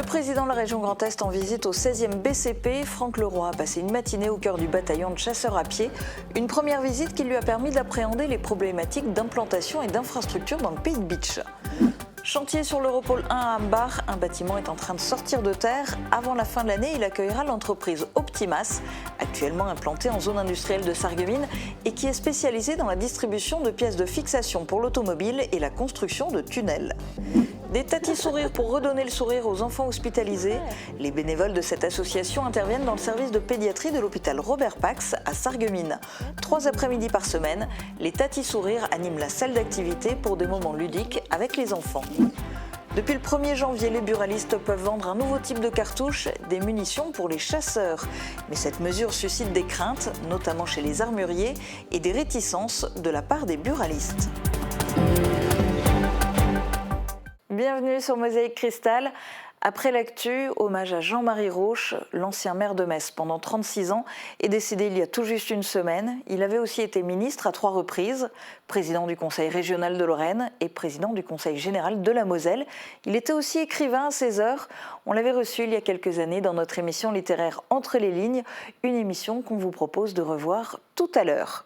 président de la région Grand Est en visite au 16e BCP, Franck Leroy a passé une matinée au cœur du bataillon de chasseurs à pied. Une première visite qui lui a permis d'appréhender les problématiques d'implantation et d'infrastructure dans le pays de Bitche. Chantier sur l'Europole 1 à Ambach, un bâtiment est en train de sortir de terre. Avant la fin de l'année, il accueillera l'entreprise Optimas, actuellement implantée en zone industrielle de Sarreguemines et qui est spécialisée dans la distribution de pièces de fixation pour l'automobile et la construction de tunnels. Des tatis-sourires pour redonner le sourire aux enfants hospitalisés. Les bénévoles de cette association interviennent dans le service de pédiatrie de l'hôpital Robert Pax à Sarreguemines. 3 après-midi par semaine, les tatis-sourires animent la salle d'activité pour des moments ludiques avec les enfants. Depuis le 1er janvier, les buralistes peuvent vendre un nouveau type de cartouche, des munitions pour les chasseurs. Mais cette mesure suscite des craintes, notamment chez les armuriers, et des réticences de la part des buralistes. Bienvenue sur Mosaïque Cristal. Après l'actu, hommage à Jean-Marie Rauch, l'ancien maire de Metz pendant 36 ans, est décédé il y a tout juste une semaine. Il avait aussi été ministre à 3 reprises, président du Conseil régional de Lorraine et président du Conseil général de la Moselle. Il était aussi écrivain à ses heures. On l'avait reçu il y a quelques années dans notre émission littéraire Entre les lignes, une émission qu'on vous propose de revoir tout à l'heure.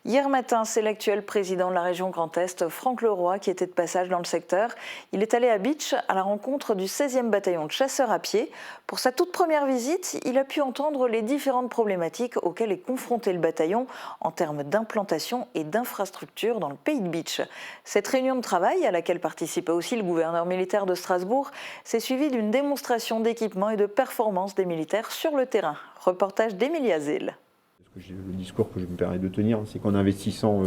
Hier matin, c'est l'actuel président de la région Grand Est, Franck Leroy, qui était de passage dans le secteur. Il est allé à Bitche à la rencontre du 16e bataillon de chasseurs à pied. Pour sa toute première visite, il a pu entendre les différentes problématiques auxquelles est confronté le bataillon en termes d'implantation et d'infrastructure dans le pays de Bitche. Cette réunion de travail, à laquelle participait aussi le gouverneur militaire de Strasbourg, s'est suivie d'une démonstration d'équipement et de performance des militaires sur le terrain. Reportage d'Emilia Zell. Le discours que je me permets de tenir, c'est qu'en investissant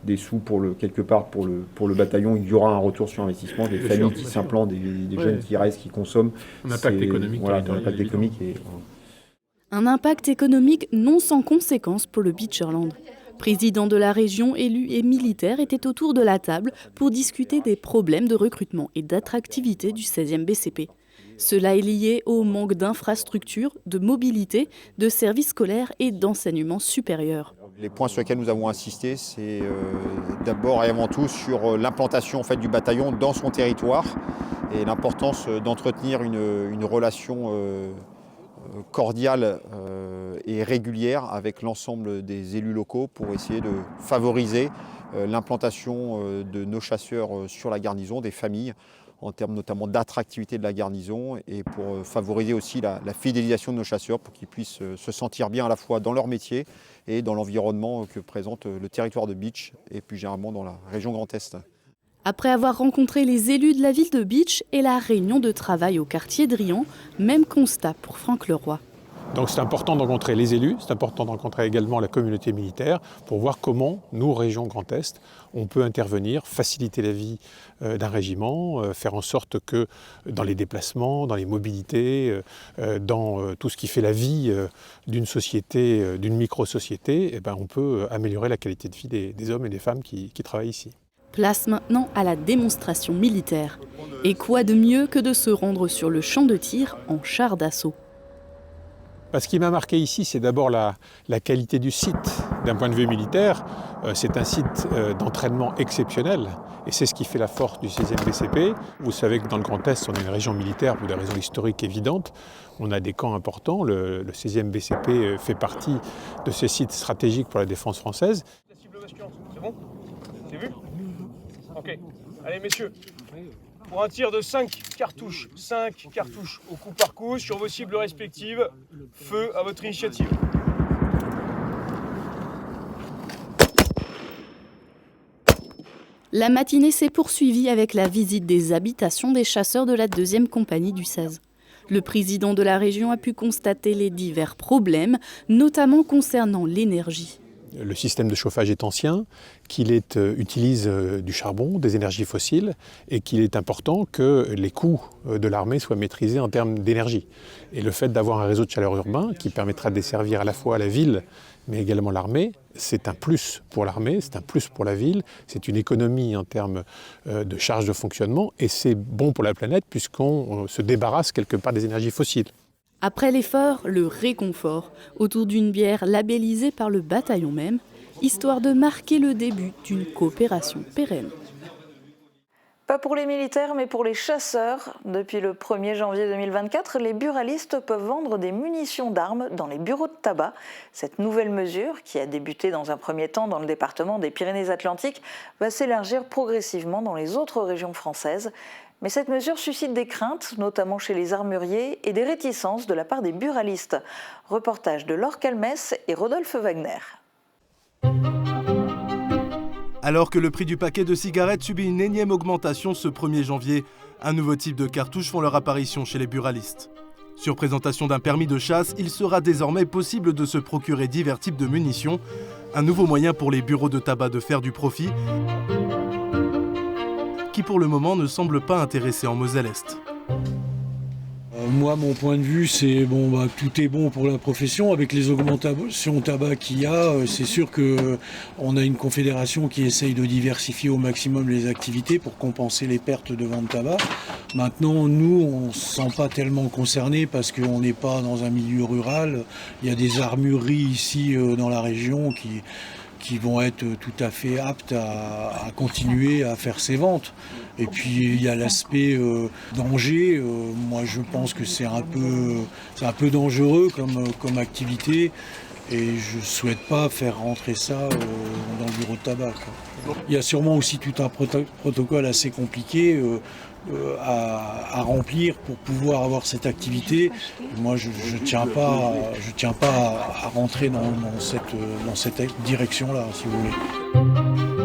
des sous quelque part pour le bataillon, il y aura un retour sur investissement, des familles qui s'implantent, des jeunes qui restent, qui consomment. Un impact économique. Voilà, un impact économique. Un impact économique non sans conséquence pour le Bitcherland. Président de la région, élus et militaires étaient autour de la table pour discuter des problèmes de recrutement et d'attractivité du 16e BCP. Cela est lié au manque d'infrastructures, de mobilité, de services scolaires et d'enseignement supérieur. Les points sur lesquels nous avons insisté, c'est d'abord et avant tout sur l'implantation en fait, du bataillon dans son territoire et l'importance d'entretenir une relation cordiale et régulière avec l'ensemble des élus locaux pour essayer de favoriser l'implantation de nos chasseurs sur la garnison, des familles, en termes notamment d'attractivité de la garnison et pour favoriser aussi la fidélisation de nos chasseurs pour qu'ils puissent se sentir bien à la fois dans leur métier et dans l'environnement que présente le territoire de Bitche et plus généralement dans la région Grand Est. Après avoir rencontré les élus de la ville de Bitche et la réunion de travail au quartier de Riant, même constat pour Franck Leroy. Donc c'est important de rencontrer les élus, c'est important de rencontrer également la communauté militaire pour voir comment nous, région Grand Est, on peut intervenir, faciliter la vie d'un régiment, faire en sorte que dans les déplacements, dans les mobilités, dans tout ce qui fait la vie d'une société, d'une micro-société, on peut améliorer la qualité de vie des hommes et des femmes qui travaillent ici. Place maintenant à la démonstration militaire. Et quoi de mieux que de se rendre sur le champ de tir en char d'assaut? Ce qui m'a marqué ici, c'est d'abord la qualité du site. D'un point de vue militaire, c'est un site d'entraînement exceptionnel et c'est ce qui fait la force du 16e BCP. Vous savez que dans le Grand Est, on est une région militaire pour des raisons historiques évidentes. On a des camps importants. Le 16e BCP fait partie de ces sites stratégiques pour la défense française. La cible basculante, c'est bon? C'est vu? Ok. Allez messieurs, pour un tir de 5 cartouches au coup par coup sur vos cibles respectives, feu à votre initiative. La matinée s'est poursuivie avec la visite des habitations des chasseurs de la 2e compagnie du 16. Le président de la région a pu constater les divers problèmes, notamment concernant l'énergie. Le système de chauffage est ancien, qu'il utilise du charbon, des énergies fossiles, et qu'il est important que les coûts de l'armée soient maîtrisés en termes d'énergie. Et le fait d'avoir un réseau de chaleur urbain qui permettra de desservir à la fois la ville, mais également l'armée, c'est un plus pour l'armée, c'est un plus pour la ville, c'est une économie en termes de charge de fonctionnement, et c'est bon pour la planète puisqu'on se débarrasse quelque part des énergies fossiles. Après l'effort, le réconfort, autour d'une bière labellisée par le bataillon même, histoire de marquer le début d'une coopération pérenne. Pas pour les militaires, mais pour les chasseurs. Depuis le 1er janvier 2024, les buralistes peuvent vendre des munitions d'armes dans les bureaux de tabac. Cette nouvelle mesure, qui a débuté dans un premier temps dans le département des Pyrénées-Atlantiques, va s'élargir progressivement dans les autres régions françaises. Mais cette mesure suscite des craintes, notamment chez les armuriers, et des réticences de la part des buralistes. Reportage de Laure Calmès et Rodolphe Wagner. Alors que le prix du paquet de cigarettes subit une énième augmentation ce 1er janvier, un nouveau type de cartouches font leur apparition chez les buralistes. Sur présentation d'un permis de chasse, il sera désormais possible de se procurer divers types de munitions, un nouveau moyen pour les bureaux de tabac de faire du profit, qui pour le moment ne semble pas intéressé en Moselle-Est. Moi, mon point de vue, c'est tout est bon pour la profession. Avec les augmentations tabac qu'il y a, c'est sûr qu'on a une confédération qui essaye de diversifier au maximum les activités pour compenser les pertes de vente tabac. Maintenant, nous, on ne se sent pas tellement concernés parce qu'on n'est pas dans un milieu rural. Il y a des armureries ici dans la région qui vont être tout à fait aptes à continuer à faire ces ventes. Et puis il y a l'aspect danger. Moi je pense que c'est un peu dangereux comme activité et je ne souhaite pas faire rentrer ça dans le bureau de tabac, quoi. Il y a sûrement aussi tout un protocole assez compliqué à remplir pour pouvoir avoir cette activité. Moi, je tiens pas à rentrer dans cette direction-là, si vous voulez.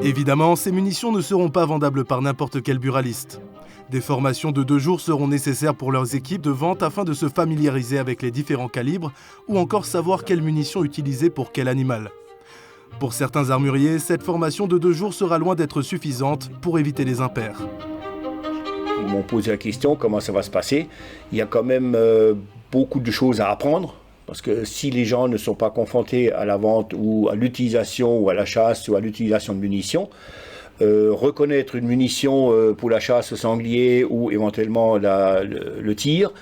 Évidemment, ces munitions ne seront pas vendables par n'importe quel buraliste. Des formations de 2 jours seront nécessaires pour leurs équipes de vente afin de se familiariser avec les différents calibres ou encore savoir quelle munition utiliser pour quel animal. Pour certains armuriers, cette formation de 2 jours sera loin d'être suffisante pour éviter les impairs. Ils m'ont posé la question, comment ça va se passer. Il y a quand même beaucoup de choses à apprendre, parce que si les gens ne sont pas confrontés à la vente ou à l'utilisation ou à la chasse ou à l'utilisation de munitions, reconnaître une munition pour la chasse au sanglier ou éventuellement le tir,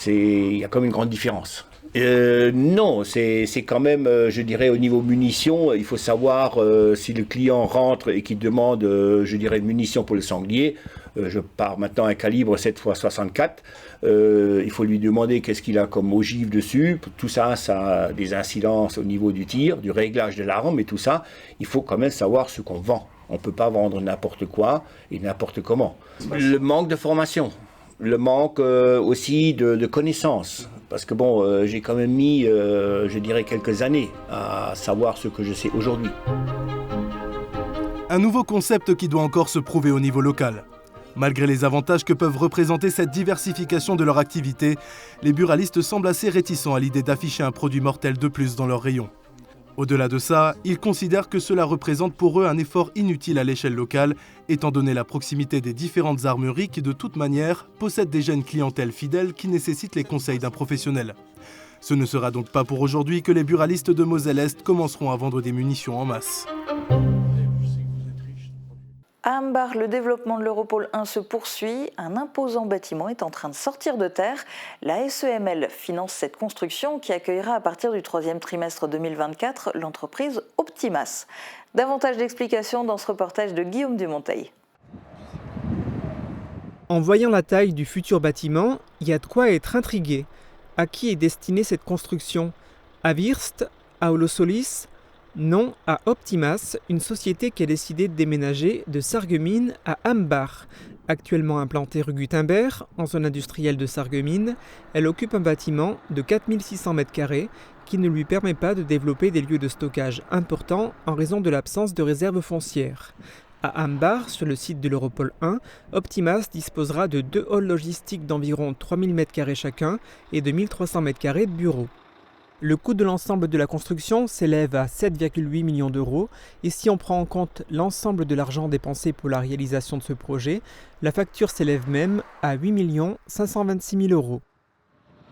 il y a comme une grande différence. Non, c'est quand même, je dirais, au niveau munitions, il faut savoir si le client rentre et qu'il demande, je dirais, une munition pour le sanglier. Je pars maintenant un calibre 7x64. Il faut lui demander qu'est-ce qu'il a comme ogive dessus. Tout ça, ça a des incidences au niveau du tir, du réglage de l'arme et tout ça. Il faut quand même savoir ce qu'on vend. On ne peut pas vendre n'importe quoi et n'importe comment. Le manque de formation, le manque aussi de connaissances. Parce que bon, j'ai quand même mis, je dirais, quelques années à savoir ce que je sais aujourd'hui. Un nouveau concept qui doit encore se prouver au niveau local. Malgré les avantages que peuvent représenter cette diversification de leur activité, les buralistes semblent assez réticents à l'idée d'afficher un produit mortel de plus dans leur rayon. Au-delà de ça, ils considèrent que cela représente pour eux un effort inutile à l'échelle locale, étant donné la proximité des différentes armureries qui, de toute manière, possèdent déjà une clientèle fidèle qui nécessite les conseils d'un professionnel. Ce ne sera donc pas pour aujourd'hui que les buralistes de Moselle-Est commenceront à vendre des munitions en masse. À Ambars, le développement de l'Europole 1 se poursuit. Un imposant bâtiment est en train de sortir de terre. La SEML finance cette construction qui accueillera à partir du 3e trimestre 2024 l'entreprise Optimas. Davantage d'explications dans ce reportage de Guillaume Dumonteil. En voyant la taille du futur bâtiment, il y a de quoi être intrigué. À qui est destinée cette construction? À Wirst? À Holosolis? Non, à Optimas, une société qui a décidé de déménager de Sarreguemines à Ambars. Actuellement implantée rue Gutenberg, en zone industrielle de Sarreguemines, elle occupe un bâtiment de 4600 m² qui ne lui permet pas de développer des lieux de stockage importants en raison de l'absence de réserves foncières. À Ambars, sur le site de l'Europole 1, Optimas disposera de 2 halls logistiques d'environ 3000 m² chacun et de 1300 m² de bureaux. Le coût de l'ensemble de la construction s'élève à 7,8 millions d'euros et si on prend en compte l'ensemble de l'argent dépensé pour la réalisation de ce projet, la facture s'élève même à 8 526 000 euros.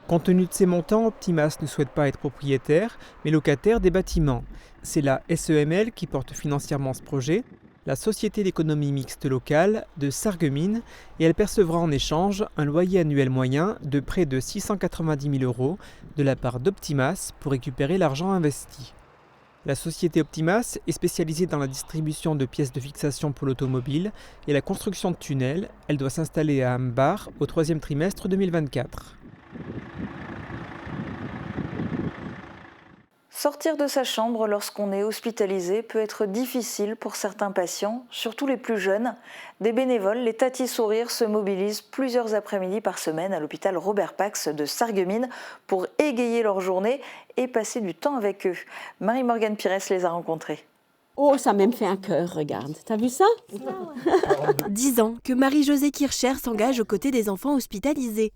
Compte tenu de ces montants, Optimas ne souhaite pas être propriétaire, mais locataire des bâtiments. C'est la SEML qui porte financièrement ce projet, la Société d'économie mixte locale de Sarreguemines, et elle percevra en échange un loyer annuel moyen de près de 690 000 euros de la part d'Optimas pour récupérer l'argent investi. La société Optimas est spécialisée dans la distribution de pièces de fixation pour l'automobile et la construction de tunnels. Elle doit s'installer à Ambar au 3e trimestre 2024. Sortir de sa chambre lorsqu'on est hospitalisé peut être difficile pour certains patients, surtout les plus jeunes. Des bénévoles, les Tatis Sourires, se mobilisent plusieurs après-midi par semaine à l'hôpital Robert Pax de Sarreguemines pour égayer leur journée et passer du temps avec eux. Marie-Morgane Pires les a rencontrés. Oh, ça m'a même fait un cœur, regarde. T'as vu ça? 10 ans que Marie-Josée Kircher s'engage aux côtés des enfants hospitalisés.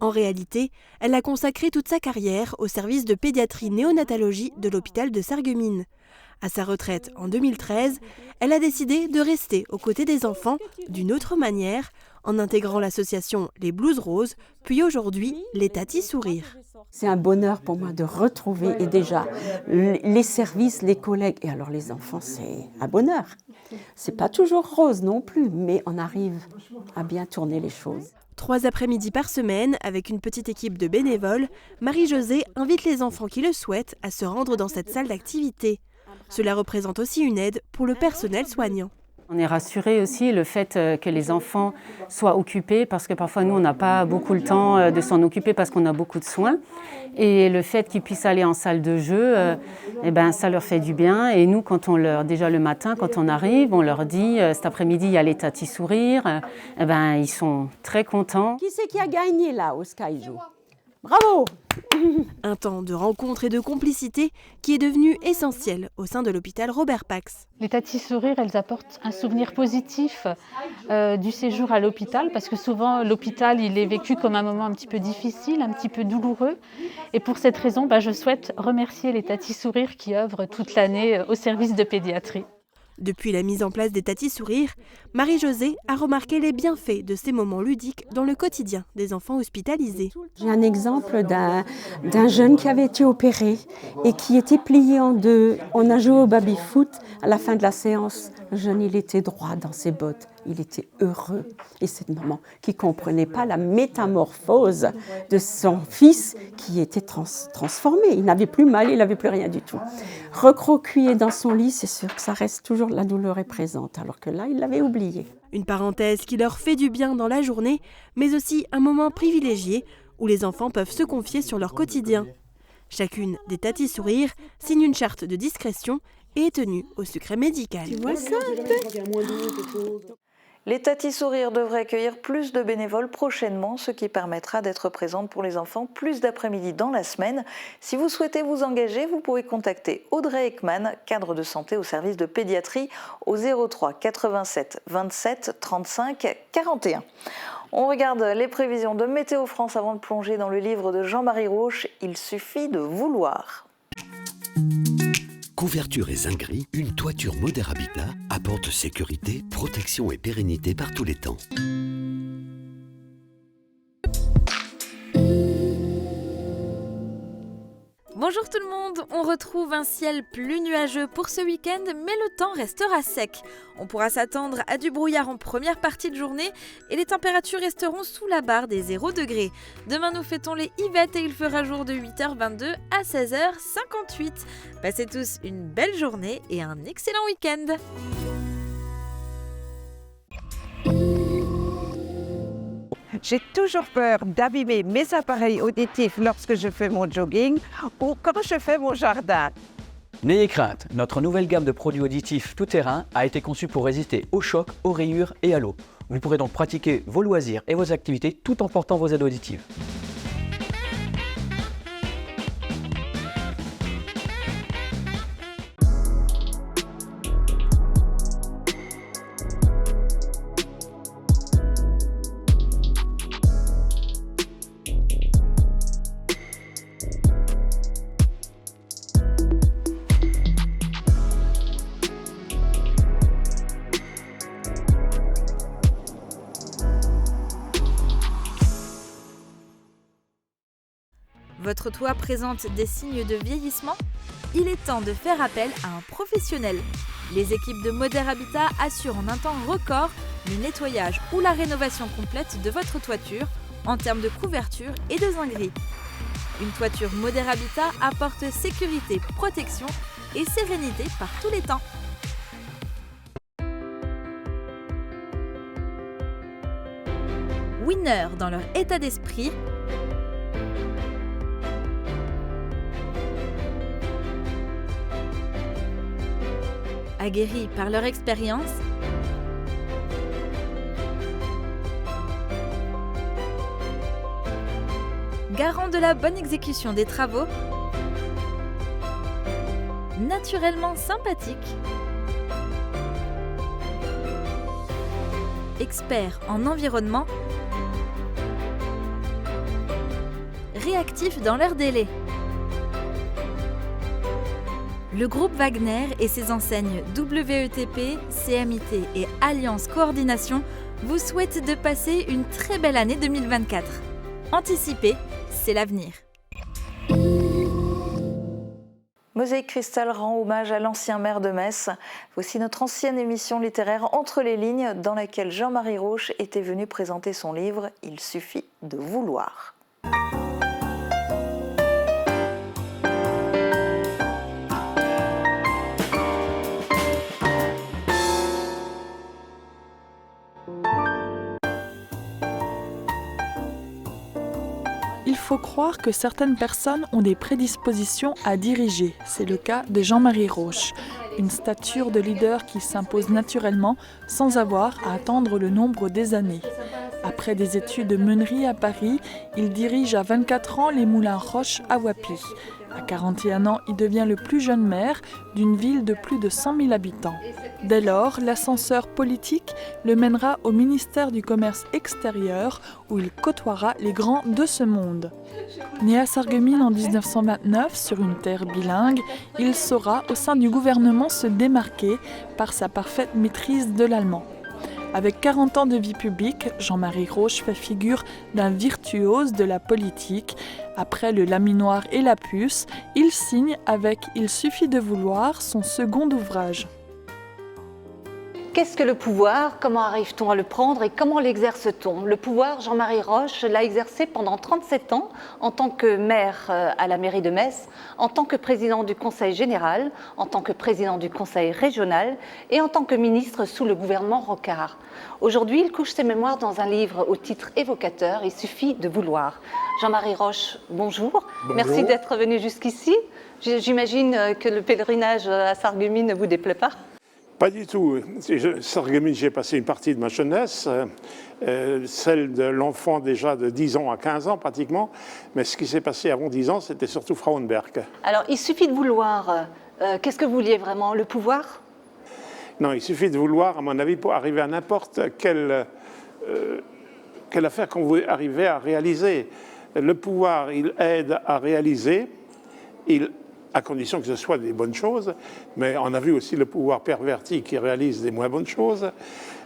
En réalité, elle a consacré toute sa carrière au service de pédiatrie néonatologie de l'hôpital de Sarreguemines. À sa retraite en 2013, elle a décidé de rester aux côtés des enfants d'une autre manière, en intégrant l'association Les Blouses Roses, puis aujourd'hui les Tatis Sourires. C'est un bonheur pour moi de retrouver, et déjà, les services, les collègues, et alors les enfants, c'est un bonheur. C'est pas toujours rose non plus, mais on arrive à bien tourner les choses. 3 après-midi par semaine, avec une petite équipe de bénévoles, Marie-Josée invite les enfants qui le souhaitent à se rendre dans cette salle d'activité. Cela représente aussi une aide pour le personnel soignant. On est rassuré aussi le fait que les enfants soient occupés parce que parfois nous on n'a pas beaucoup le temps de s'en occuper parce qu'on a beaucoup de soins et le fait qu'ils puissent aller en salle de jeu, ça leur fait du bien et nous quand déjà le matin quand on arrive on leur dit cet après-midi il y a les Tatis Sourires, ils sont très contents. Qui c'est qui a gagné là au Sky Zoo? Bravo! Un temps de rencontre et de complicité qui est devenu essentiel au sein de l'hôpital Robert Pax. Les Tatis Sourires, elles apportent un souvenir positif du séjour à l'hôpital parce que souvent l'hôpital il est vécu comme un moment un petit peu difficile, un petit peu douloureux. Et pour cette raison, je souhaite remercier les Tatis Sourires qui œuvrent toute l'année au service de pédiatrie. Depuis la mise en place des Tatis Sourires, Marie-Josée a remarqué les bienfaits de ces moments ludiques dans le quotidien des enfants hospitalisés. J'ai un exemple d'un jeune qui avait été opéré et qui était plié en deux. On a joué au baby-foot. À la fin de la séance, le jeune il était droit dans ses bottes. Il était heureux. Et cette maman qui ne comprenait pas la métamorphose de son fils qui était transformé. Il n'avait plus mal, il n'avait plus rien du tout. Recroquevillé dans son lit, c'est sûr que ça reste toujours, la douleur est présente, alors que là, il l'avait oublié. Une parenthèse qui leur fait du bien dans la journée, mais aussi un moment privilégié où les enfants peuvent se confier sur leur quotidien. Chacune des Tatis Sourires signe une charte de discrétion et est tenue au secret médical. Tu vois ça? Les Tatis Sourires devraient accueillir plus de bénévoles prochainement, ce qui permettra d'être présente pour les enfants plus d'après-midi dans la semaine. Si vous souhaitez vous engager, vous pouvez contacter Audrey Ekman, cadre de santé au service de pédiatrie, au 03 87 27 35 41. On regarde les prévisions de Météo France avant de plonger dans le livre de Jean-Marie Roche, Il suffit de vouloir. Couverture et zinguerie, une toiture Moder Habitat apporte sécurité, protection et pérennité par tous les temps. Bonjour tout le monde, on retrouve un ciel plus nuageux pour ce week-end, mais le temps restera sec. On pourra s'attendre à du brouillard en première partie de journée et les températures resteront sous la barre des 0 degrés. Demain nous fêtons les Yvettes et il fera jour de 8h22 à 16h58. Passez tous une belle journée et un excellent week-end. J'ai toujours peur d'abîmer mes appareils auditifs lorsque je fais mon jogging ou quand je fais mon jardin. N'ayez crainte, notre nouvelle gamme de produits auditifs tout-terrain a été conçue pour résister aux chocs, aux rayures et à l'eau. Vous pourrez donc pratiquer vos loisirs et vos activités tout en portant vos aides auditives. Votre toit présente des signes de vieillissement? Il est temps de faire appel à un professionnel. Les équipes de Moder Habitat assurent en un temps record le nettoyage ou la rénovation complète de votre toiture en termes de couverture et de zinguerie. Une toiture Moder Habitat apporte sécurité, protection et sérénité par tous les temps. Winner dans leur état d'esprit, aguerris par leur expérience, garant de la bonne exécution des travaux, naturellement sympathique, expert en environnement, réactif dans leur délai. Le groupe Wagner et ses enseignes WETP, CMIT et Alliance Coordination vous souhaitent de passer une très belle année 2024. Anticiper, c'est l'avenir. Mosaïque Cristal rend hommage à l'ancien maire de Metz. Voici notre ancienne émission littéraire Entre les lignes, dans laquelle Jean-Marie Roche était venu présenter son livre « Il suffit de vouloir ». Il faut croire que certaines personnes ont des prédispositions à diriger. C'est le cas de Jean-Marie Roche, une stature de leader qui s'impose naturellement sans avoir à attendre le nombre des années. Après des études de meunerie à Paris, il dirige à 24 ans les moulins Roche à Waply. À 41 ans, il devient le plus jeune maire d'une ville de plus de 100 000 habitants. Dès lors, l'ascenseur politique le mènera au ministère du Commerce extérieur où il côtoiera les grands de ce monde. Né à Sarreguemines en 1929 sur une terre bilingue, il saura au sein du gouvernement se démarquer par sa parfaite maîtrise de l'allemand. Avec 40 ans de vie publique, Jean-Marie Roche fait figure d'un virtuose de la politique. Après le laminoir et la puce, il signe avec « Il suffit de vouloir » son second ouvrage. Qu'est-ce que le pouvoir? Comment arrive-t-on à le prendre et comment l'exerce-t-on? Le pouvoir, Jean-Marie Roche l'a exercé pendant 37 ans en tant que maire à la mairie de Metz, en tant que président du conseil général, en tant que président du conseil régional et en tant que ministre sous le gouvernement Rocard. Aujourd'hui, il couche ses mémoires dans un livre au titre évocateur « Il suffit de vouloir ». Jean-Marie Roche, bonjour. Bonjour. Merci d'être venu jusqu'ici. J'imagine que le pèlerinage à Sarreguemines ne vous déplaît pas? Pas du tout. Sarreguemines, j'ai passé une partie de ma jeunesse, celle de l'enfant déjà de 10 ans à 15 ans pratiquement, mais ce qui s'est passé avant 10 ans, c'était surtout Frauenberg. Alors, il suffit de vouloir. Qu'est-ce que vous vouliez vraiment? Le pouvoir? Non, il suffit de vouloir, à mon avis, pour arriver à n'importe quelle affaire qu'on veut arriver à réaliser. Le pouvoir, il aide à réaliser, à condition que ce soit des bonnes choses, mais on a vu aussi le pouvoir perverti qui réalise des moins bonnes choses.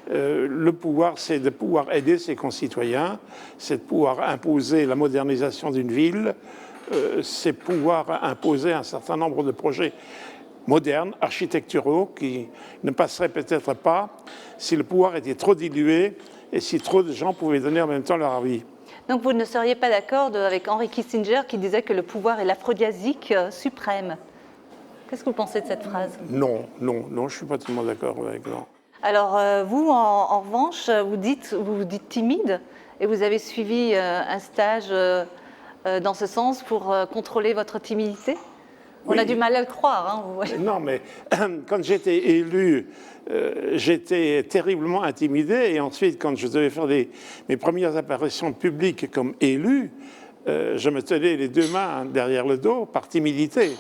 Le pouvoir, c'est de pouvoir aider ses concitoyens, c'est de pouvoir imposer la modernisation d'une ville, c'est pouvoir imposer un certain nombre de projets modernes, architecturaux, qui ne passeraient peut-être pas si le pouvoir était trop dilué et si trop de gens pouvaient donner en même temps leur avis. Donc vous ne seriez pas d'accord avec Henry Kissinger qui disait que le pouvoir est l'aphrodisiaque suprême. Qu'est-ce que vous pensez de cette phrase? Non, je ne suis pas tellement d'accord avec ça. Alors vous, en revanche, vous vous dites timide et vous avez suivi un stage dans ce sens pour contrôler votre timidité? On a du mal à le croire. Hein, non, mais quand j'étais élu, j'étais terriblement intimidé. Et ensuite, quand je devais faire mes premières apparitions publiques comme élu, je me tenais les deux mains derrière le dos par timidité.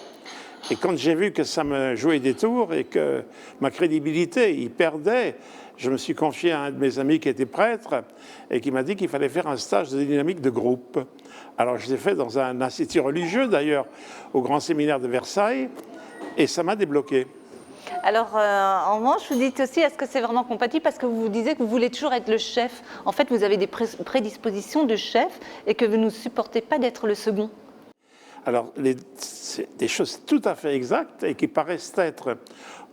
Et quand j'ai vu que ça me jouait des tours et que ma crédibilité y perdait, je me suis confié à un de mes amis qui était prêtre et qui m'a dit qu'il fallait faire un stage de dynamique de groupe. Alors je l'ai fait dans un institut religieux d'ailleurs, au Grand Séminaire de Versailles, et ça m'a débloqué. Alors en revanche, vous dites aussi, est-ce que c'est vraiment compatible? Parce que vous vous disiez que vous voulez toujours être le chef. En fait, vous avez des prédispositions de chef et que vous ne supportez pas d'être le second. Alors, c'est des choses tout à fait exactes et qui paraissent être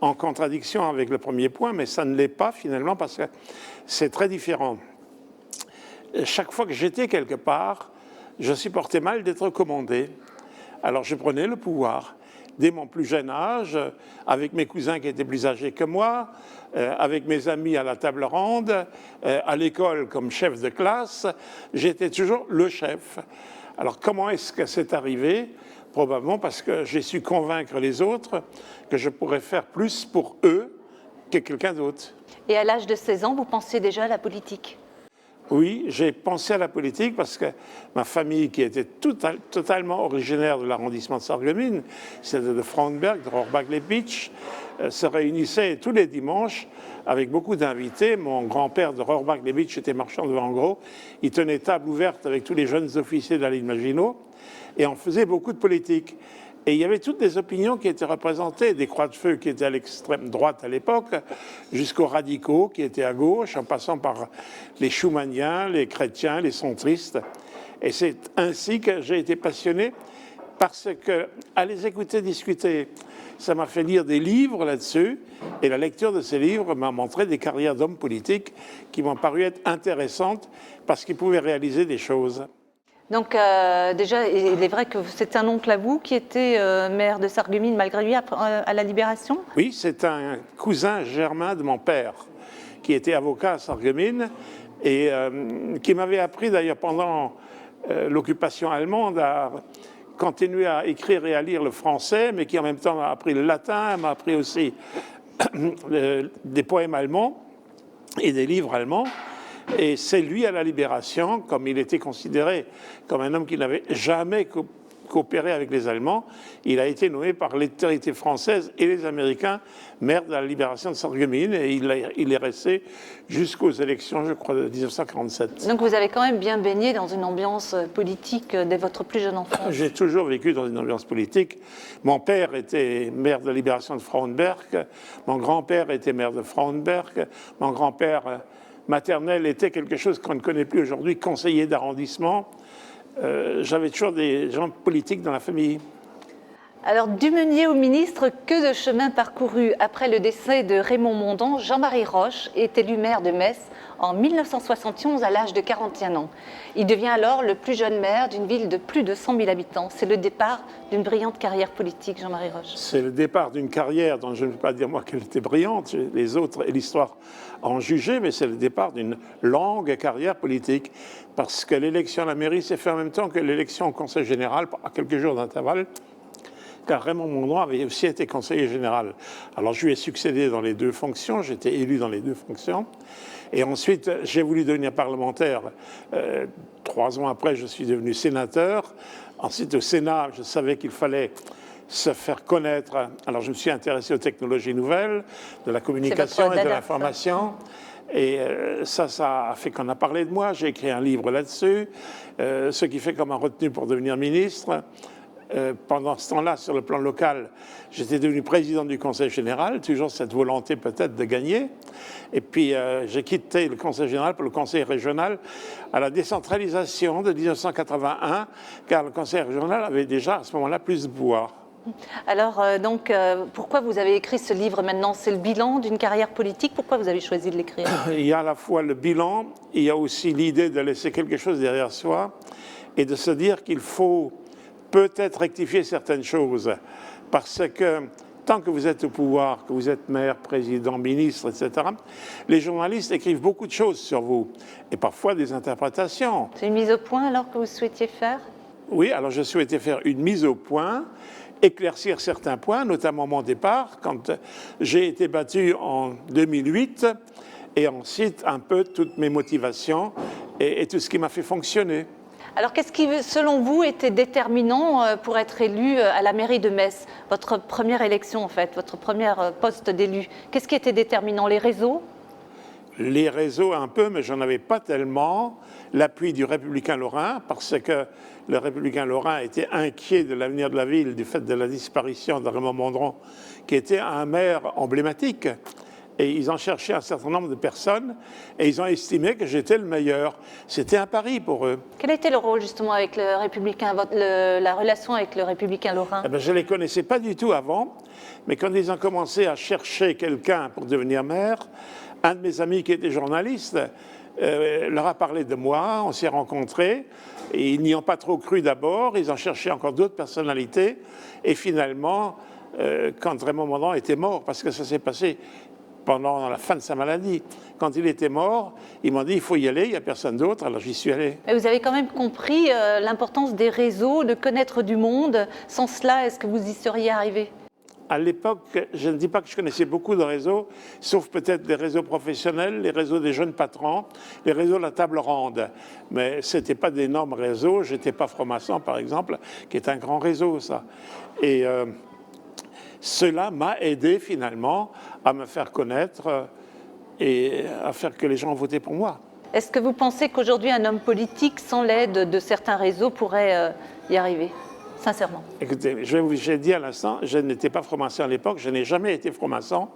en contradiction avec le premier point, mais ça ne l'est pas finalement parce que c'est très différent. Chaque fois que j'étais quelque part, je supportais mal d'être commandé. Alors je prenais le pouvoir. dès mon plus jeune âge, avec mes cousins qui étaient plus âgés que moi, avec mes amis à la table ronde, à l'école comme chef de classe, j'étais toujours le chef. Alors comment est-ce que c'est arrivé? Probablement parce que j'ai su convaincre les autres que je pourrais faire plus pour eux que quelqu'un d'autre. Et à l'âge de 16 ans, vous pensiez déjà à la politique? Oui, j'ai pensé à la politique parce que ma famille, qui était totalement originaire de l'arrondissement de Sarreguemines, c'était de Frauenberg, de Rohrbach-les-Bitches, se réunissait tous les dimanches avec beaucoup d'invités. Mon grand-père de Rohrbach-les-Bitches était marchand de vin en gros. Il tenait table ouverte avec tous les jeunes officiers de la ligne Maginot et on faisait beaucoup de politique. Et il y avait toutes les opinions qui étaient représentées, des croix de feu qui étaient à l'extrême droite à l'époque, jusqu'aux radicaux qui étaient à gauche, en passant par les schumanniens, les chrétiens, les centristes. Et c'est ainsi que j'ai été passionné, parce qu'à les écouter discuter, ça m'a fait lire des livres là-dessus, et la lecture de ces livres m'a montré des carrières d'hommes politiques qui m'ont paru être intéressantes, parce qu'ils pouvaient réaliser des choses. Donc déjà, il est vrai que c'est un oncle à vous qui était maire de Sarreguemines malgré lui à la Libération? Oui, c'est un cousin germain de mon père qui était avocat à Sarreguemines et qui m'avait appris d'ailleurs pendant l'occupation allemande à continuer à écrire et à lire le français, mais qui en même temps m'a appris le latin, m'a appris aussi des poèmes allemands et des livres allemands. Et c'est lui, à la Libération, comme il était considéré comme un homme qui n'avait jamais coopéré avec les Allemands, il a été nommé par l'autorité française et les Américains maire de la Libération de Sarreguemines, et il est resté jusqu'aux élections, je crois, de 1947. Donc vous avez quand même bien baigné dans une ambiance politique dès votre plus jeune enfance? J'ai toujours vécu dans une ambiance politique. Mon père était maire de la Libération de Frauenberg, mon grand-père était maire de Frauenberg, mon grand-père maternel était quelque chose qu'on ne connaît plus aujourd'hui, conseiller d'arrondissement. J'avais toujours des gens politiques dans la famille. Alors, du meunier au ministre, que de chemin parcouru. Après le décès de Raymond Mondon, Jean-Marie Roche est élu maire de Metz en 1971 à l'âge de 41 ans. Il devient alors le plus jeune maire d'une ville de plus de 100 000 habitants. C'est le départ d'une brillante carrière politique, Jean-Marie Roche. C'est le départ d'une carrière dont je ne peux pas dire moi qu'elle était brillante, les autres et l'histoire en juger, mais c'est le départ d'une longue carrière politique, parce que l'élection à la mairie s'est faite en même temps que l'élection au conseil général, à quelques jours d'intervalle, car Raymond Mondon avait aussi été conseiller général. Alors je lui ai succédé dans les deux fonctions, j'étais élu dans les deux fonctions, et ensuite j'ai voulu devenir parlementaire. 3 ans après, je suis devenu sénateur. Ensuite au Sénat, je savais qu'il fallait se faire connaître. Alors je me suis intéressé aux technologies nouvelles, de la communication et de l'information. Et ça a fait qu'on a parlé de moi. J'ai écrit un livre là-dessus, ce qui fait qu'on m'a retenu pour devenir ministre. Pendant ce temps-là, sur le plan local, j'étais devenu président du Conseil général, toujours cette volonté peut-être de gagner. Et puis j'ai quitté le Conseil général pour le Conseil régional à la décentralisation de 1981, car le Conseil régional avait déjà à ce moment-là plus de pouvoir. Alors, pourquoi vous avez écrit ce livre maintenant? C'est le bilan d'une carrière politique. Pourquoi vous avez choisi de l'écrire? Il y a à la fois le bilan, il y a aussi l'idée de laisser quelque chose derrière soi et de se dire qu'il faut peut-être rectifier certaines choses. Parce que tant que vous êtes au pouvoir, que vous êtes maire, président, ministre, etc., les journalistes écrivent beaucoup de choses sur vous et parfois des interprétations. C'est une mise au point alors que vous souhaitiez faire? Oui, alors je souhaitais faire une mise au point, éclaircir certains points, notamment mon départ, quand j'ai été battu en 2008, et ensuite un peu toutes mes motivations et tout ce qui m'a fait fonctionner. Alors qu'est-ce qui, selon vous, était déterminant pour être élu à la mairie de Metz? Votre première élection, en fait, votre premier poste d'élu. Qu'est-ce qui était déterminant? Les réseaux? Les réseaux un peu, mais j'en avais pas tellement. L'appui du Républicain Lorrain, parce que le Républicain Lorrain était inquiet de l'avenir de la ville du fait de la disparition de Raymond Mondon, qui était un maire emblématique. Et ils ont cherché un certain nombre de personnes et ils ont estimé que j'étais le meilleur. C'était un pari pour eux. Quel était le rôle justement avec le Républicain, la relation avec le Républicain Lorrain? Je ne les connaissais pas du tout avant, mais quand ils ont commencé à chercher quelqu'un pour devenir maire, un de mes amis qui était journaliste leur a parlé de moi, on s'est rencontrés, et ils n'y ont pas trop cru d'abord, ils ont cherché encore d'autres personnalités, et finalement, quand Raymond Mondran était mort, parce que ça s'est passé pendant la fin de sa maladie, quand il était mort, ils m'ont dit il faut y aller, il n'y a personne d'autre, alors j'y suis allé. Mais vous avez quand même compris l'importance des réseaux, de connaître du monde. Sans cela, est-ce que vous y seriez arrivé ? À l'époque, je ne dis pas que je connaissais beaucoup de réseaux, sauf peut-être les réseaux professionnels, les réseaux des jeunes patrons, les réseaux de la table ronde. Mais ce n'était pas d'énormes réseaux. Je n'étais pas franc-maçon, par exemple, qui est un grand réseau, ça. Et cela m'a aidé, finalement, à me faire connaître et à faire que les gens ont voté pour moi. Est-ce que vous pensez qu'aujourd'hui, un homme politique, sans l'aide de certains réseaux, pourrait y arriver ? Sincèrement. Écoutez, j'ai dit à l'instant, je n'étais pas franc-maçon à l'époque, je n'ai jamais été franc-maçon,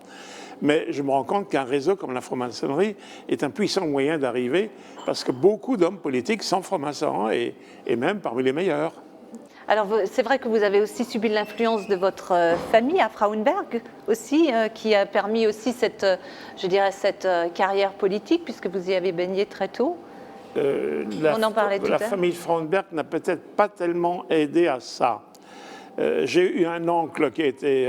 mais je me rends compte qu'un réseau comme la franc-maçonnerie est un puissant moyen d'arriver, parce que beaucoup d'hommes politiques sont francs-maçons, et même parmi les meilleurs. Alors, c'est vrai que vous avez aussi subi l'influence de votre famille à Frauenberg aussi, qui a permis aussi cette carrière politique, puisque vous y avez baigné très tôt. On en parlait tout à l'heure. La famille Frauenberg n'a peut-être pas tellement aidé à ça. J'ai eu un oncle qui était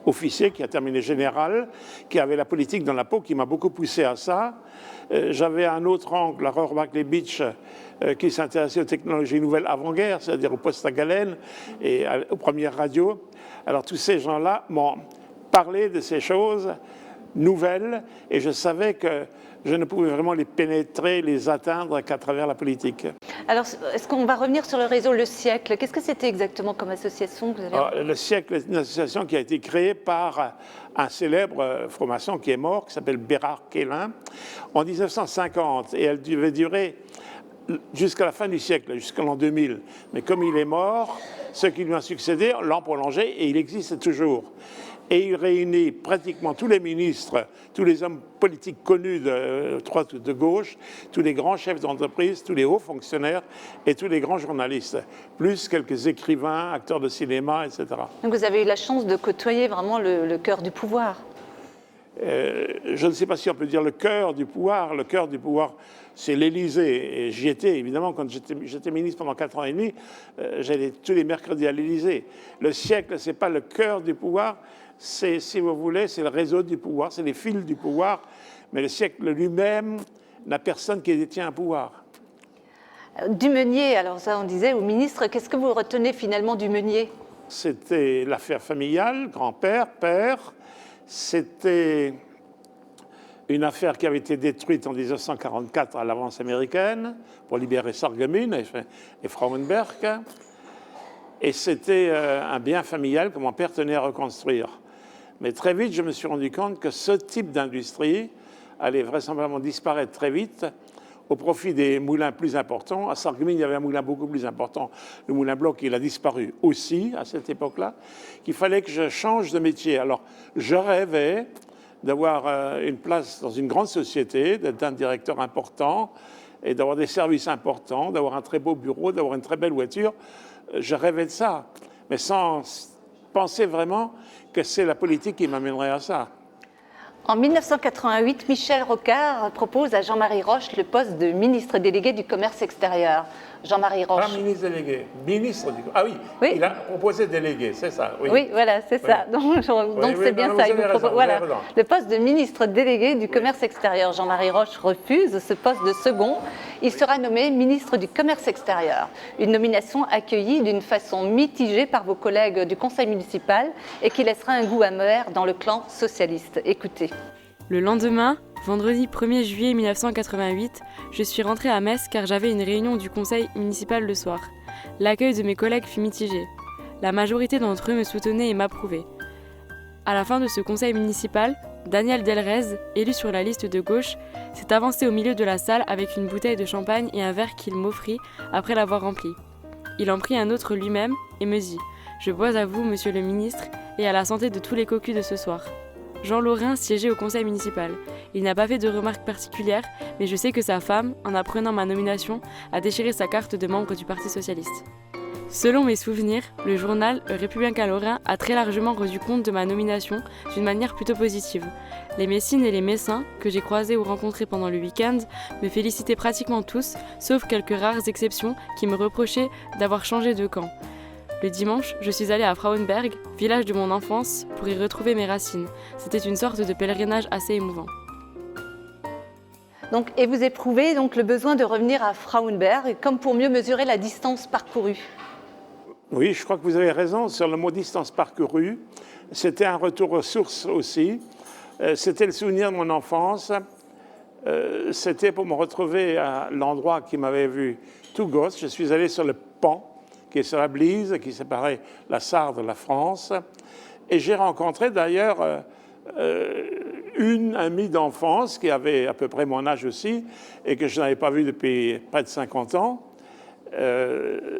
officier, qui a terminé général, qui avait la politique dans la peau, qui m'a beaucoup poussé à ça. J'avais un autre oncle, à Rohrbach-Lebitsch, qui s'intéressait aux technologies nouvelles avant-guerre, c'est-à-dire aux postes à galène et aux premières radios. Alors tous ces gens-là m'ont parlé de ces choses nouvelles, et je savais que je ne pouvais vraiment les pénétrer, les atteindre qu'à travers la politique. Alors, est-ce qu'on va revenir sur le réseau Le Siècle ? Qu'est-ce que c'était exactement comme association que vous avez... Le Siècle est une association qui a été créée par un célèbre franc-maçon qui est mort, qui s'appelle Bérard Quélin, en 1950, et elle devait durer jusqu'à la fin du siècle, jusqu'à l'an 2000. Mais comme il est mort, ceux qui lui ont succédé l'ont prolongé, et il existe toujours. Et il réunit pratiquement tous les ministres, tous les hommes politiques connus de droite ou de gauche, tous les grands chefs d'entreprise, tous les hauts fonctionnaires et tous les grands journalistes, plus quelques écrivains, acteurs de cinéma, etc. Donc vous avez eu la chance de côtoyer vraiment le cœur du pouvoir. Je ne sais pas si on peut dire le cœur du pouvoir. Le cœur du pouvoir, c'est l'Élysée. Et j'y étais, évidemment, quand j'étais ministre pendant 4 ans et demi, j'allais tous les mercredis à l'Élysée. Le siècle, ce n'est pas le cœur du pouvoir, c'est, si vous voulez, c'est le réseau du pouvoir, c'est les fils du pouvoir. Mais le siècle lui-même n'a personne qui détient un pouvoir. Dumenier, alors ça on disait, au ministre, qu'est-ce que vous retenez finalement du Meunier ? C'était l'affaire familiale, grand-père, père. C'était une affaire qui avait été détruite en 1944 à l'avance américaine pour libérer Sarreguemines et Frauenberg. Et c'était un bien familial que mon père tenait à reconstruire. Mais très vite, je me suis rendu compte que ce type d'industrie allait vraisemblablement disparaître très vite au profit des moulins plus importants. À Sarreguemines, il y avait un moulin beaucoup plus important, le moulin Bloch, il a disparu aussi à cette époque-là, qu'il fallait que je change de métier. Alors, je rêvais d'avoir une place dans une grande société, d'être un directeur important et d'avoir des services importants, d'avoir un très beau bureau, d'avoir une très belle voiture. Je rêvais de ça, mais sans penser vraiment que c'est la politique qui m'amènerait à ça. En 1988, Michel Rocard propose à Jean-Marie Roche le poste de ministre délégué du commerce extérieur. Jean-Marie Roche. Pas ministre délégué, ministre du... Ah oui, oui, il a proposé délégué, c'est ça. Oui, oui voilà, c'est ça. Donc c'est bien ça. Voilà, le poste de ministre délégué du commerce extérieur. Jean-Marie Roche refuse ce poste de second. Il sera nommé ministre du commerce extérieur. Une nomination accueillie d'une façon mitigée par vos collègues du conseil municipal et qui laissera un goût amer dans le clan socialiste. Écoutez. Le lendemain, vendredi 1er juillet 1988, je suis rentrée à Metz car j'avais une réunion du conseil municipal le soir. L'accueil de mes collègues fut mitigé. La majorité d'entre eux me soutenaient et m'approuvaient. À la fin de ce conseil municipal, Daniel Delrez, élu sur la liste de gauche, s'est avancé au milieu de la salle avec une bouteille de champagne et un verre qu'il m'offrit après l'avoir rempli. Il en prit un autre lui-même et me dit « Je bois à vous, monsieur le ministre, et à la santé de tous les cocus de ce soir ». Jean Laurin siégeait au conseil municipal. Il n'a pas fait de remarques particulières, mais je sais que sa femme, en apprenant ma nomination, a déchiré sa carte de membre du Parti socialiste. Selon mes souvenirs, le journal Républicain Lorrain a très largement rendu compte de ma nomination d'une manière plutôt positive. Les Messines et les Messins, que j'ai croisés ou rencontrés pendant le week-end, me félicitaient pratiquement tous, sauf quelques rares exceptions qui me reprochaient d'avoir changé de camp. Le dimanche, je suis allée à Frauenberg, village de mon enfance, pour y retrouver mes racines. C'était une sorte de pèlerinage assez émouvant. Donc, et vous éprouvez donc le besoin de revenir à Frauenberg, comme pour mieux mesurer la distance parcourue. Oui, je crois que vous avez raison sur le mot distance parcourue. C'était un retour aux sources aussi. C'était le souvenir de mon enfance. C'était pour me retrouver à l'endroit qui m'avait vu tout gosse. Je suis allé sur le Pan, qui est sur la Blise, qui séparait la Sarre de la France. Et j'ai rencontré d'ailleurs une amie d'enfance qui avait à peu près mon âge aussi et que je n'avais pas vue depuis près de 50 ans.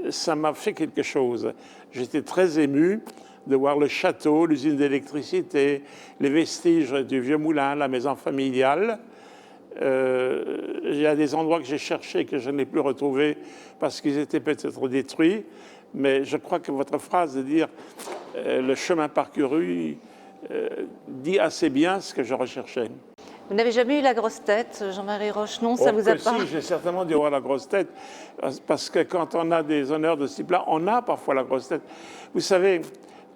Ça m'a fait quelque chose. J'étais très ému de voir le château, l'usine d'électricité, les vestiges du vieux moulin, la maison familiale. Il y a des endroits que j'ai cherchés que je n'ai plus retrouvés parce qu'ils étaient peut-être détruits. Mais je crois que votre phrase de dire le chemin parcouru dit assez bien ce que je recherchais. Vous n'avez jamais eu la grosse tête, Jean-Marie Roche? Non, ça vous a pas? Si, j'ai certainement dû avoir la grosse tête, parce que quand on a des honneurs de ce type-là, on a parfois la grosse tête. Vous savez,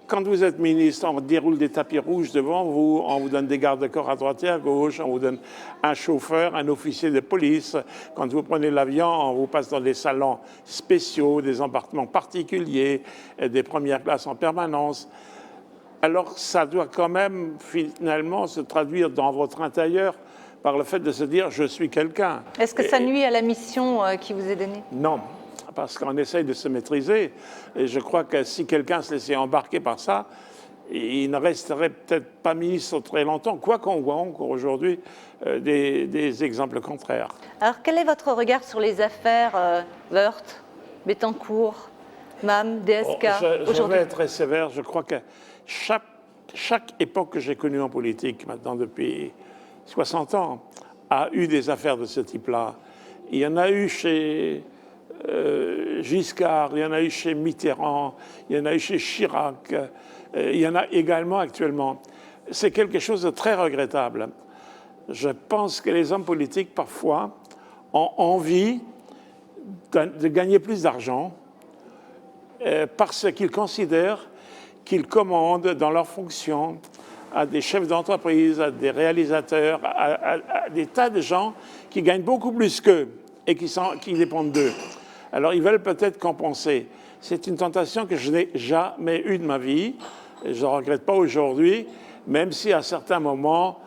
quand vous êtes ministre, on déroule des tapis rouges devant vous, on vous donne des gardes-corps à droite et à gauche, on vous donne un chauffeur, un officier de police. Quand vous prenez l'avion, on vous passe dans des salons spéciaux, des embarquements particuliers, des premières classes en permanence. Alors ça doit quand même finalement se traduire dans votre intérieur par le fait de se dire « je suis quelqu'un ». Est-ce que ça nuit à la mission qui vous est donnée? Non, parce qu'on essaye de se maîtriser. Et je crois que si quelqu'un se laissait embarquer par ça, il ne resterait peut-être pas ministre très longtemps, quoi qu'on voit encore aujourd'hui des exemples contraires. Alors quel est votre regard sur les affaires Woerth, Bettencourt, MAM, DSK aujourd'hui? Je vais être très sévère, je crois que chaque époque que j'ai connue en politique, maintenant depuis 60 ans, a eu des affaires de ce type-là. Il y en a eu chez Giscard, il y en a eu chez Mitterrand, il y en a eu chez Chirac, il y en a également actuellement. C'est quelque chose de très regrettable. Je pense que les hommes politiques, parfois, ont envie de gagner plus d'argent parce qu'ils considèrent qu'ils commandent dans leurs fonctions à des chefs d'entreprise, à des réalisateurs, à des tas de gens qui gagnent beaucoup plus qu'eux et qui dépendent d'eux. Alors ils veulent peut-être compenser. C'est une tentation que je n'ai jamais eue de ma vie. Je ne regrette pas aujourd'hui, même si à certains moments,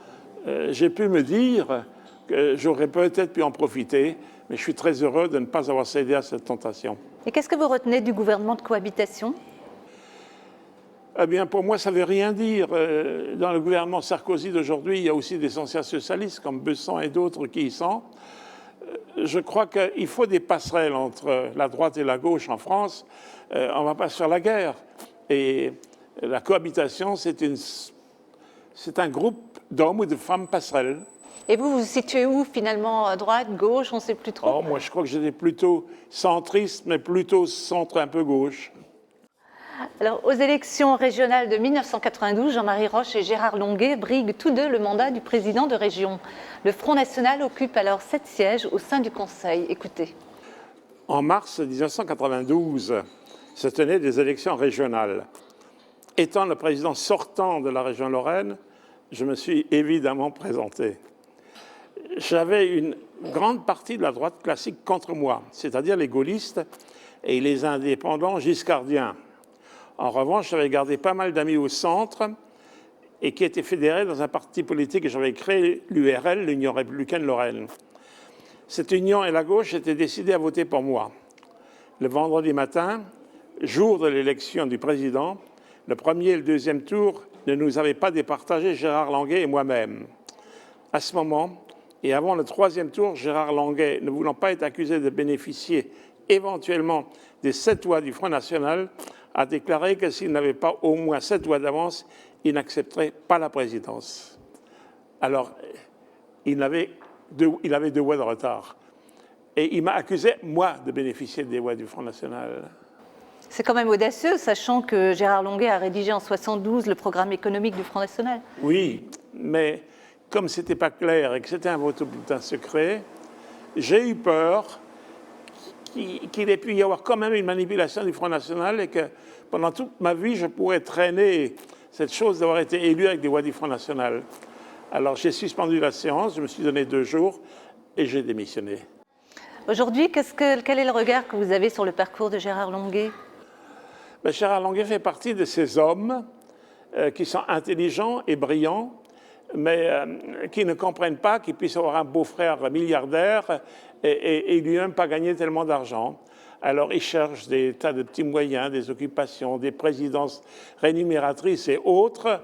j'ai pu me dire que j'aurais peut-être pu en profiter, mais je suis très heureux de ne pas avoir cédé à cette tentation. Et qu'est-ce que vous retenez du gouvernement de cohabitation? Eh bien, pour moi, ça ne veut rien dire. Dans le gouvernement Sarkozy d'aujourd'hui, il y a aussi des anciens socialistes comme Besson et d'autres qui y sont. Je crois qu'il faut des passerelles entre la droite et la gauche en France. On ne va pas se faire la guerre. Et la cohabitation, c'est un groupe d'hommes ou de femmes passerelles. Et vous vous situez où finalement? À droite, gauche, on ne sait plus trop? Oh, moi, je crois que j'étais plutôt centriste, mais plutôt centre un peu gauche. Alors, aux élections régionales de 1992, Jean-Marie Roche et Gérard Longuet briguent tous deux le mandat du président de région. Le Front National occupe alors 7 sièges au sein du Conseil. Écoutez. En mars 1992, se tenaient des élections régionales. Étant le président sortant de la région Lorraine, je me suis évidemment présenté. J'avais une grande partie de la droite classique contre moi, c'est-à-dire les gaullistes et les indépendants giscardiens. En revanche, j'avais gardé pas mal d'amis au centre et qui étaient fédérés dans un parti politique que j'avais créé, l'URL, l'Union républicaine Lorraine. Cette union et la gauche étaient décidées à voter pour moi. Le vendredi matin, jour de l'élection du président, le premier et le deuxième tour ne nous avaient pas départagé Gérard Longuet et moi-même. À ce moment, et avant le troisième tour, Gérard Longuet, ne voulant pas être accusé de bénéficier éventuellement des 7 voix du Front National, a déclaré que s'il n'avait pas au moins 7 voix d'avance, il n'accepterait pas la présidence. Alors, il avait 2 voix de retard. Et il m'a accusé, moi, de bénéficier des voix du Front National. C'est quand même audacieux, sachant que Gérard Longuet a rédigé en 1972 le programme économique du Front National. Oui, mais comme ce n'était pas clair et que c'était un vote au bulletin secret, j'ai eu peur qu'il ait pu y avoir quand même une manipulation du Front National et que pendant toute ma vie, je pourrais traîner cette chose d'avoir été élu avec des voix du Front National. Alors j'ai suspendu la séance, je me suis donné 2 jours et j'ai démissionné. Aujourd'hui, quel est le regard que vous avez sur le parcours de Gérard Longuet? Gérard Longuet fait partie de ces hommes qui sont intelligents et brillants, mais qui ne comprennent pas qu'il puisse avoir un beau-frère milliardaire et lui-même pas gagner tellement d'argent. Alors il cherche des tas de petits moyens, des occupations, des présidences rémunératrices et autres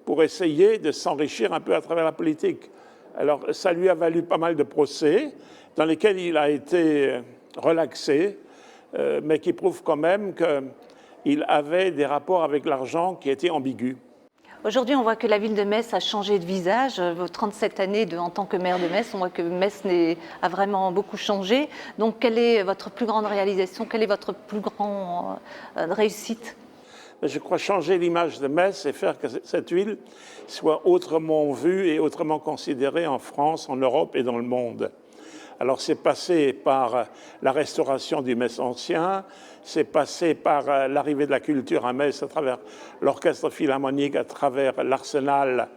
pour essayer de s'enrichir un peu à travers la politique. Alors ça lui a valu pas mal de procès dans lesquels il a été relaxé, mais qui prouvent quand même qu'il avait des rapports avec l'argent qui étaient ambigus. Aujourd'hui, on voit que la ville de Metz a changé de visage. Vos 37 années en tant que maire de Metz, on voit que Metz a vraiment beaucoup changé. Donc, quelle est votre plus grande réalisation? Quelle est votre plus grande réussite? Je crois changer l'image de Metz et faire que cette ville soit autrement vue et autrement considérée en France, en Europe et dans le monde. Alors c'est passé par la restauration du Metz ancien, c'est passé par l'arrivée de la culture à Metz à travers l'orchestre philharmonique, à travers l'Arsenal,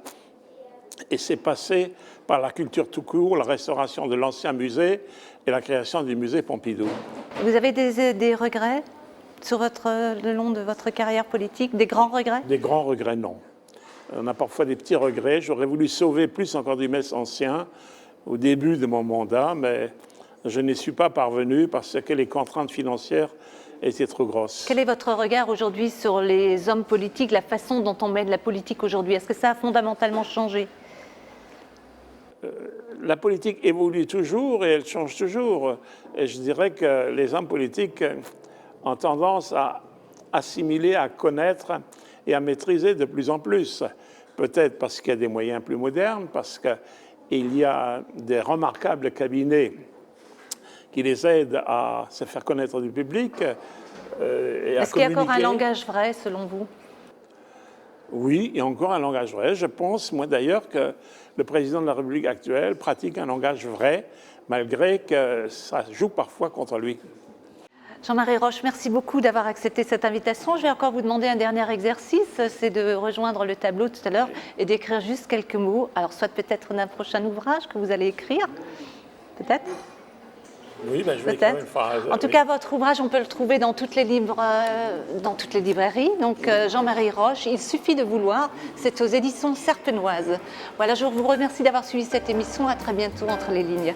et c'est passé par la culture tout court, la restauration de l'ancien musée et la création du musée Pompidou. Vous avez des regrets sur le long de votre carrière politique, des grands regrets? Des grands regrets, non. On a parfois des petits regrets. J'aurais voulu sauver plus encore du Metz ancien au début de mon mandat, mais je n'y suis pas parvenu parce que les contraintes financières étaient trop grosses. Quel est votre regard aujourd'hui sur les hommes politiques, la façon dont on mène la politique aujourd'hui? Est-ce que ça a fondamentalement changé? La politique évolue toujours et elle change toujours. Et je dirais que les hommes politiques ont tendance à assimiler, à connaître et à maîtriser de plus en plus. Peut-être parce qu'il y a des moyens plus modernes, parce qu'il y a des remarquables cabinets qui les aident à se faire connaître du public et à communiquer. Est-ce qu'il y a encore un langage vrai, selon vous? Oui, il y a encore un langage vrai. Je pense, moi d'ailleurs, que le président de la République actuelle pratique un langage vrai, malgré que ça joue parfois contre lui. Jean-Marie Roche, merci beaucoup d'avoir accepté cette invitation. Je vais encore vous demander un dernier exercice, c'est de rejoindre le tableau tout à l'heure et d'écrire juste quelques mots. Alors, soit peut-être d'un prochain ouvrage que vous allez écrire, peut-être? Oui, je vais écrire une phrase. En tout cas, votre ouvrage, on peut le trouver dans toutes les librairies. Donc, Jean-Marie Roche, il suffit de vouloir. C'est aux éditions Serpenoise. Voilà, je vous remercie d'avoir suivi cette émission. À très bientôt entre les lignes.